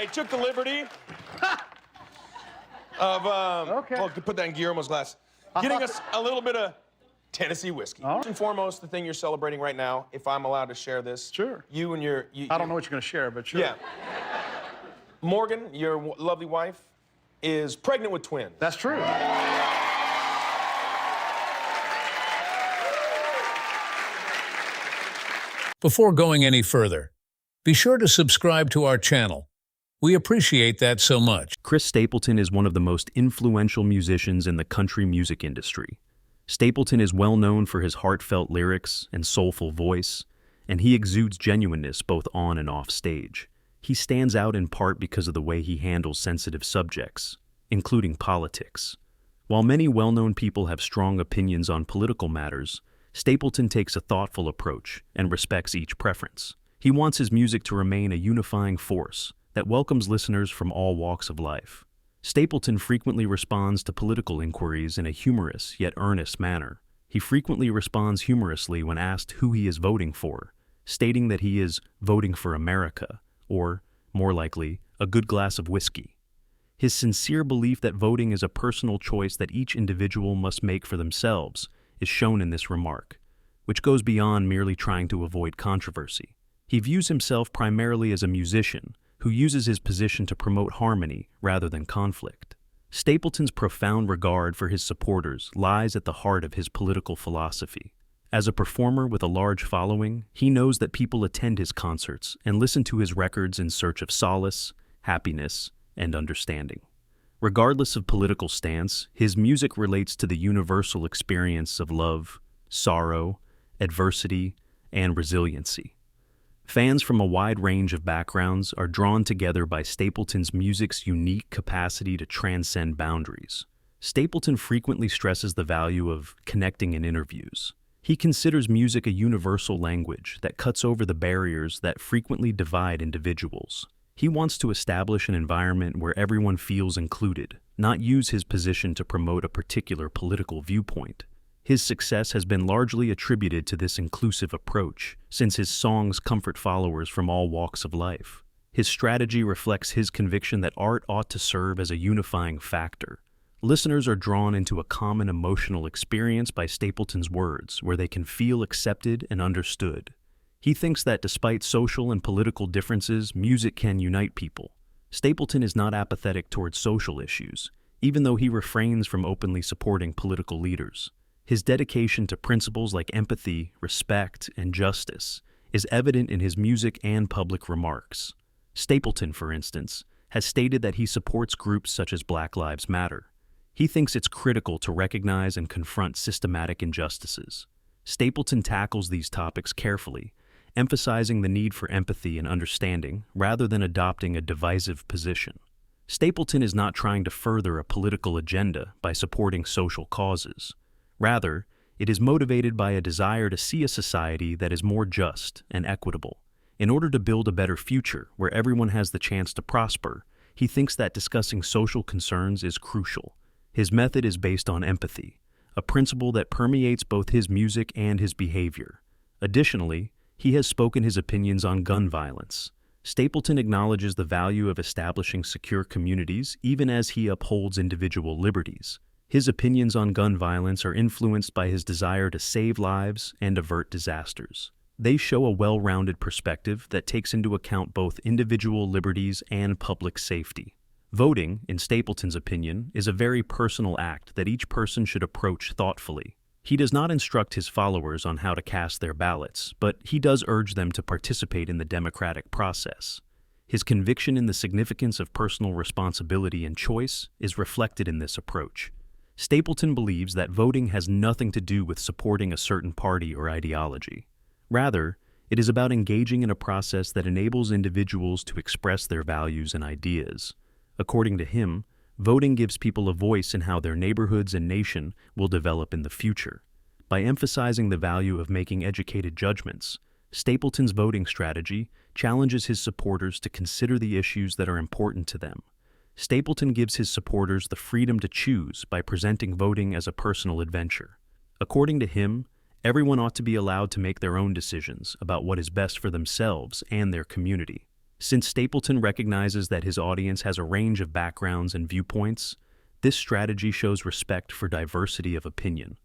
I took the liberty of, well, to put that in Guillermo's glass, getting us a little bit of Tennessee whiskey. First and foremost, the thing you're celebrating right now, if I'm allowed to share this. Sure. You and your... I don't know what you're going to share, but sure. Yeah. Morgan, your lovely wife, is pregnant with twins. That's true. Before going any further, be sure to subscribe to our channel. We appreciate that so much. Chris Stapleton is one of the most influential musicians in the country music industry. Stapleton is well known for his heartfelt lyrics and soulful voice, and he exudes genuineness both on and off stage. He stands out in part because of the way he handles sensitive subjects, including politics. While many well-known people have strong opinions on political matters, Stapleton takes a thoughtful approach and respects each preference. He wants his music to remain a unifying force that welcomes listeners from all walks of life. Stapleton frequently responds to political inquiries in a humorous yet earnest manner. He frequently responds humorously when asked who he is voting for, stating that he is voting for America, or, more likely, a good glass of whiskey. His sincere belief that voting is a personal choice that each individual must make for themselves is shown in this remark, which goes beyond merely trying to avoid controversy. He views himself primarily as a musician who uses his position to promote harmony rather than conflict. Stapleton's profound regard for his supporters lies at the heart of his political philosophy. As a performer with a large following, he knows that people attend his concerts and listen to his records in search of solace, happiness, and understanding. Regardless of political stance, his music relates to the universal experience of love, sorrow, adversity, and resiliency. Fans from a wide range of backgrounds are drawn together by Stapleton's music's unique capacity to transcend boundaries. Stapleton frequently stresses the value of connecting in interviews. He considers music a universal language that cuts over the barriers that frequently divide individuals. He wants to establish an environment where everyone feels included, not use his position to promote a particular political viewpoint. His success has been largely attributed to this inclusive approach, since his songs comfort followers from all walks of life. His strategy reflects his conviction that art ought to serve as a unifying factor. Listeners are drawn into a common emotional experience by Stapleton's words, where they can feel accepted and understood. He thinks that despite social and political differences, music can unite people. Stapleton is not apathetic towards social issues, even though he refrains from openly supporting political leaders. His dedication to principles like empathy, respect, and justice is evident in his music and public remarks. Stapleton, for instance, has stated that he supports groups such as Black Lives Matter. He thinks it's critical to recognize and confront systematic injustices. Stapleton tackles these topics carefully, emphasizing the need for empathy and understanding rather than adopting a divisive position. Stapleton is not trying to further a political agenda by supporting social causes. Rather, it is motivated by a desire to see a society that is more just and equitable. In order to build a better future where everyone has the chance to prosper, he thinks that discussing social concerns is crucial. His method is based on empathy, a principle that permeates both his music and his behavior. Additionally, he has spoken his opinions on gun violence. Stapleton acknowledges the value of establishing secure communities even as he upholds individual liberties. His opinions on gun violence are influenced by his desire to save lives and avert disasters. They show a well-rounded perspective that takes into account both individual liberties and public safety. Voting, in Stapleton's opinion, is a very personal act that each person should approach thoughtfully. He does not instruct his followers on how to cast their ballots, but he does urge them to participate in the democratic process. His conviction in the significance of personal responsibility and choice is reflected in this approach. Stapleton believes that voting has nothing to do with supporting a certain party or ideology. Rather, it is about engaging in a process that enables individuals to express their values and ideas. According to him, voting gives people a voice in how their neighborhoods and nation will develop in the future. By emphasizing the value of making educated judgments, Stapleton's voting strategy challenges his supporters to consider the issues that are important to them. Stapleton gives his supporters the freedom to choose by presenting voting as a personal adventure. According to him, everyone ought to be allowed to make their own decisions about what is best for themselves and their community. Since Stapleton recognizes that his audience has a range of backgrounds and viewpoints, this strategy shows respect for diversity of opinion.